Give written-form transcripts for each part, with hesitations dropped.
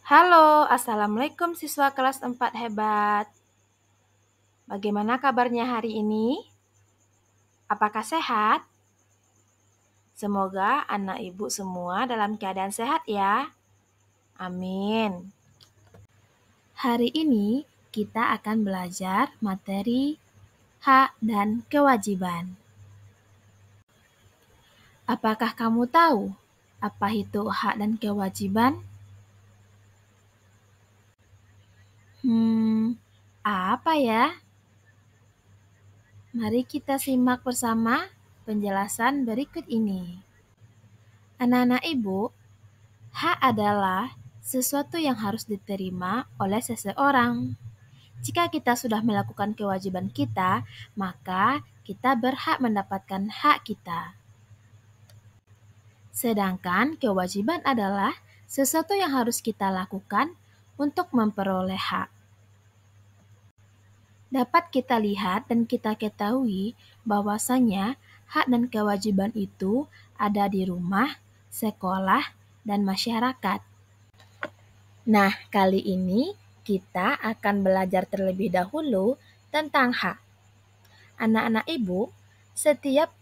Halo, Assalamualaikum siswa kelas 4 hebat. Bagaimana kabarnya hari ini? Apakah sehat? Semoga anak ibu semua dalam keadaan sehat ya. Amin. Hari ini kita akan belajar materi hak dan kewajiban. Apakah kamu tahu apa itu hak dan kewajiban? Apa ya? Mari kita simak bersama penjelasan berikut ini. Anak-anak ibu, hak adalah sesuatu yang harus diterima oleh seseorang. Jika kita sudah melakukan kewajiban kita, maka kita berhak mendapatkan hak kita. Sedangkan kewajiban adalah sesuatu yang harus kita lakukan untuk memperoleh hak. Dapat kita lihat dan kita ketahui bahwasanya hak dan kewajiban itu ada di rumah, sekolah, dan masyarakat. Nah, kali ini kita akan belajar terlebih dahulu tentang hak. Anak-anak ibu, setiap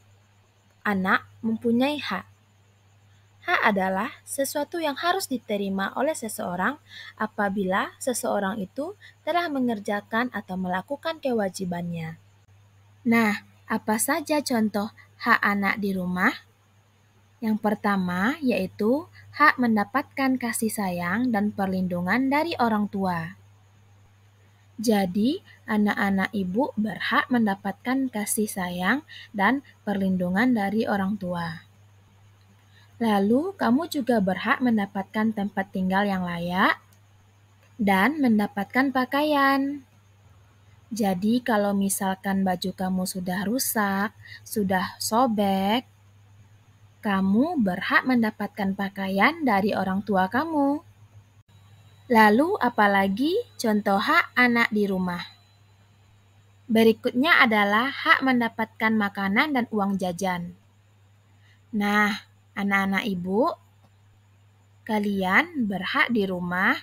anak mempunyai hak. Hak adalah sesuatu yang harus diterima oleh seseorang apabila seseorang itu telah mengerjakan atau melakukan kewajibannya. Nah, apa saja contoh hak anak di rumah? Yang pertama yaitu hak mendapatkan kasih sayang dan perlindungan dari orang tua. Jadi, anak-anak ibu berhak mendapatkan kasih sayang dan perlindungan dari orang tua. Lalu, kamu juga berhak mendapatkan tempat tinggal yang layak dan mendapatkan pakaian. Jadi, kalau misalkan baju kamu sudah rusak, sudah sobek, kamu berhak mendapatkan pakaian dari orang tua kamu. Lalu, apalagi contoh hak anak di rumah? Berikutnya adalah hak mendapatkan makanan dan uang jajan. Nah, anak-anak ibu, kalian berhak di rumah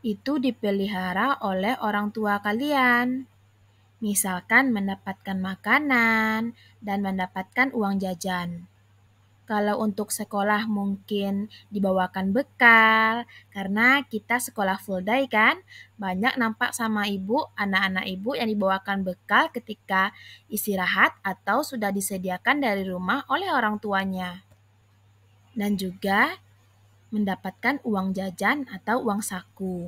itu dipelihara oleh orang tua kalian. Misalkan mendapatkan makanan dan mendapatkan uang jajan. Kalau untuk sekolah mungkin dibawakan bekal, karena kita sekolah full day kan, banyak nampak sama ibu, anak-anak ibu yang dibawakan bekal ketika istirahat atau sudah disediakan dari rumah oleh orang tuanya. Dan juga mendapatkan uang jajan atau uang saku.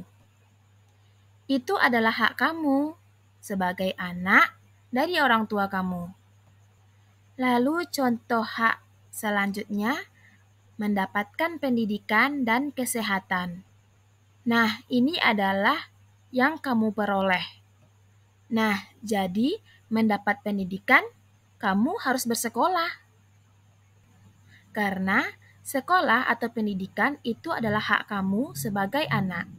Itu adalah hak kamu sebagai anak dari orang tua kamu. Lalu contoh hak selanjutnya, mendapatkan pendidikan dan kesehatan. Nah, ini adalah yang kamu peroleh. Nah, jadi mendapat pendidikan, kamu harus bersekolah. Karena sekolah atau pendidikan itu adalah hak kamu sebagai anak.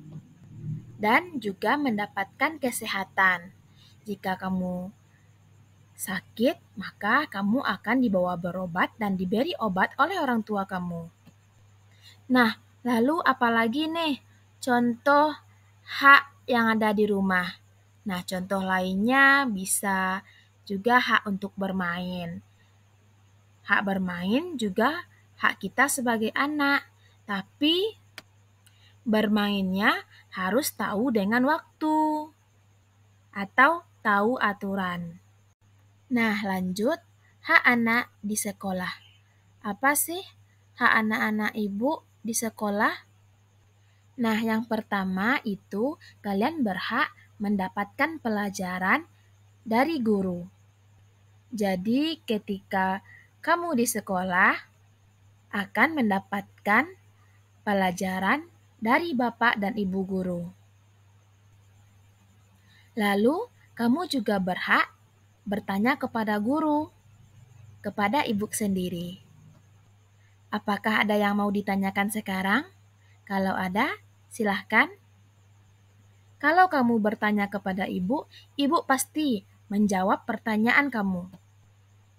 Dan juga mendapatkan kesehatan. Jika kamu sakit, maka kamu akan dibawa berobat dan diberi obat oleh orang tua kamu. Nah, lalu apalagi nih contoh hak yang ada di rumah? Nah, contoh lainnya bisa juga hak untuk bermain. Hak bermain juga hak kita sebagai anak, tapi bermainnya harus tahu dengan waktu atau tahu aturan. Nah, lanjut, hak anak di sekolah. Apa sih hak anak-anak ibu di sekolah? Nah, yang pertama itu kalian berhak mendapatkan pelajaran dari guru. Jadi, ketika kamu di sekolah akan mendapatkan pelajaran dari bapak dan ibu guru. Lalu, kamu juga berhak bertanya kepada guru, kepada ibu sendiri. Apakah ada yang mau ditanyakan sekarang? Kalau ada, silahkan. Kalau kamu bertanya kepada ibu, ibu pasti menjawab pertanyaan kamu.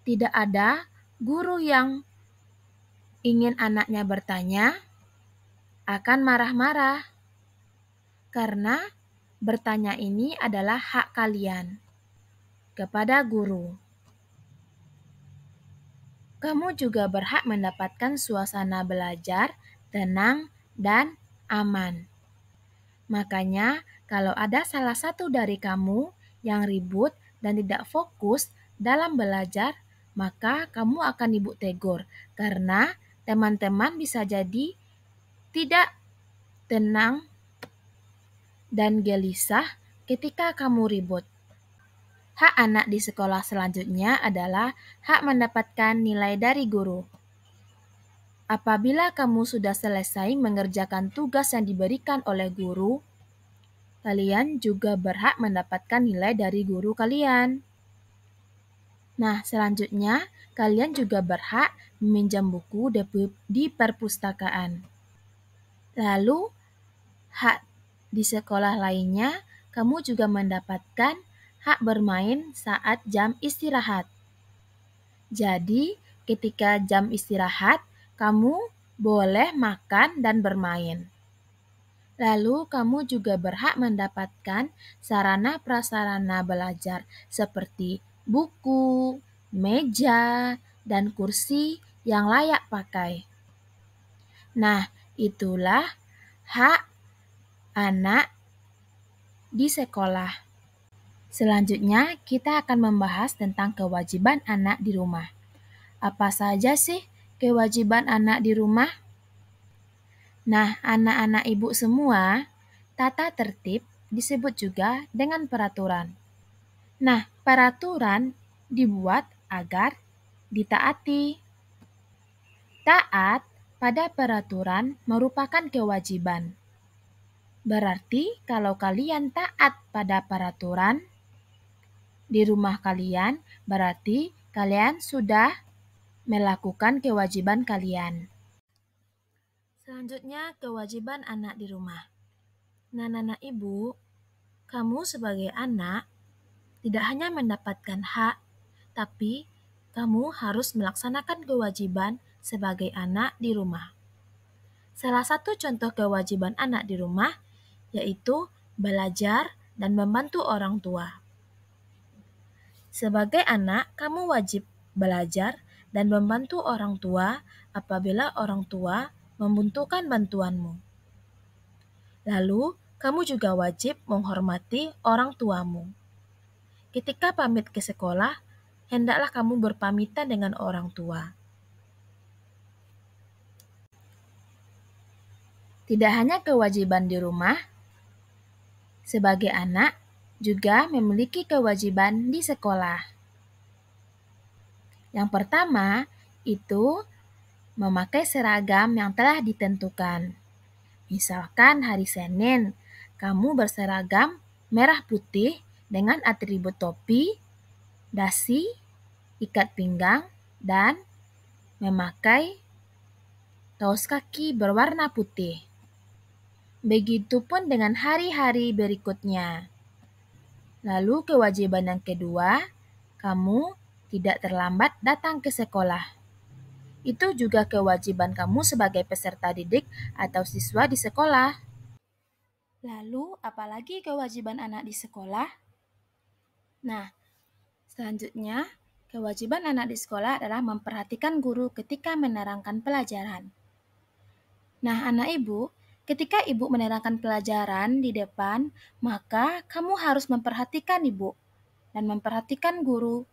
Tidak ada guru yang ingin anaknya bertanya akan marah-marah. Karena bertanya ini adalah hak kalian kepada guru. Kamu juga berhak mendapatkan suasana belajar tenang dan aman. Makanya, kalau ada salah satu dari kamu yang ribut dan tidak fokus dalam belajar, maka kamu akan ibu tegur karena teman-teman bisa jadi tidak tenang dan gelisah ketika kamu ribut. Hak anak di sekolah selanjutnya adalah hak mendapatkan nilai dari guru. Apabila kamu sudah selesai mengerjakan tugas yang diberikan oleh guru, kalian juga berhak mendapatkan nilai dari guru kalian. Nah, selanjutnya kalian juga berhak meminjam buku di perpustakaan. Lalu, hak di sekolah lainnya, kamu juga mendapatkan hak bermain saat jam istirahat. Jadi, ketika jam istirahat, kamu boleh makan dan bermain. Lalu, kamu juga berhak mendapatkan sarana prasarana belajar seperti buku, meja, dan kursi yang layak pakai. Nah, itulah hak anak di sekolah. Selanjutnya, kita akan membahas tentang kewajiban anak di rumah. Apa saja sih kewajiban anak di rumah? Nah, anak-anak ibu semua, tata tertib disebut juga dengan peraturan. Nah, peraturan dibuat agar ditaati. Taat pada peraturan merupakan kewajiban. Berarti kalau kalian taat pada peraturan di rumah kalian, berarti kalian sudah melakukan kewajiban kalian. Selanjutnya, kewajiban anak di rumah. Nah, anak ibu, kamu sebagai anak tidak hanya mendapatkan hak, tapi kamu harus melaksanakan kewajiban sebagai anak di rumah. Salah satu contoh kewajiban anak di rumah yaitu belajar dan membantu orang tua. Sebagai anak, kamu wajib belajar dan membantu orang tua apabila orang tua membutuhkan bantuanmu. Lalu, kamu juga wajib menghormati orang tuamu. Ketika pamit ke sekolah, hendaklah kamu berpamitan dengan orang tua. Tidak hanya kewajiban di rumah, sebagai anak juga memiliki kewajiban di sekolah. Yang pertama, itu memakai seragam yang telah ditentukan. Misalkan hari Senin, kamu berseragam merah putih dengan atribut topi, dasi, ikat pinggang, dan memakai kaos kaki berwarna putih. Begitupun dengan hari-hari berikutnya. Lalu kewajiban yang kedua, kamu tidak terlambat datang ke sekolah. Itu juga kewajiban kamu sebagai peserta didik atau siswa di sekolah. Lalu, apalagi kewajiban anak di sekolah? Nah, selanjutnya, kewajiban anak di sekolah adalah memperhatikan guru ketika menerangkan pelajaran. Nah, anak ibu, ketika ibu menerangkan pelajaran di depan, maka kamu harus memperhatikan ibu dan memperhatikan guru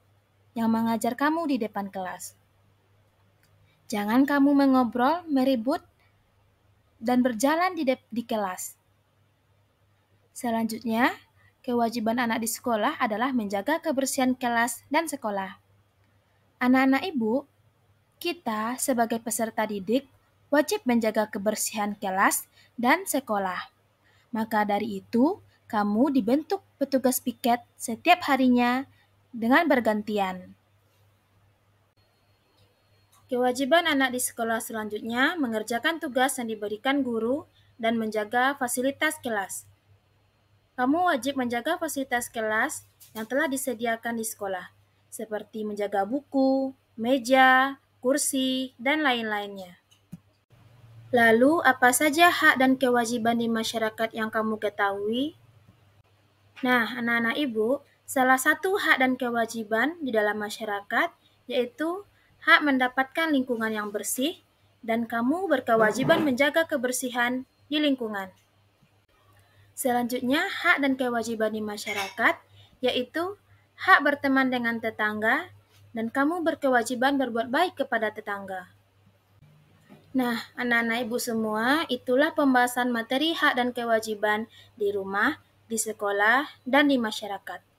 yang mengajar kamu di depan kelas. Jangan kamu mengobrol, meribut, dan berjalan di kelas. Selanjutnya, kewajiban anak di sekolah adalah menjaga kebersihan kelas dan sekolah. Anak-anak ibu, kita sebagai peserta didik wajib menjaga kebersihan kelas dan sekolah. Maka dari itu, kamu dibentuk petugas piket setiap harinya dengan bergantian. Kewajiban anak di sekolah selanjutnya mengerjakan tugas yang diberikan guru dan menjaga fasilitas kelas. Kamu wajib menjaga fasilitas kelas yang telah disediakan di sekolah, seperti menjaga buku, meja, kursi, dan lain-lainnya. Lalu, apa saja hak dan kewajiban di masyarakat yang kamu ketahui? Nah, anak-anak ibu, salah satu hak dan kewajiban di dalam masyarakat yaitu hak mendapatkan lingkungan yang bersih, dan kamu berkewajiban menjaga kebersihan di lingkungan. Selanjutnya, hak dan kewajiban di masyarakat yaitu hak berteman dengan tetangga, dan kamu berkewajiban berbuat baik kepada tetangga. Nah, anak-anak ibu semua, itulah pembahasan materi hak dan kewajiban di rumah, di sekolah, dan di masyarakat.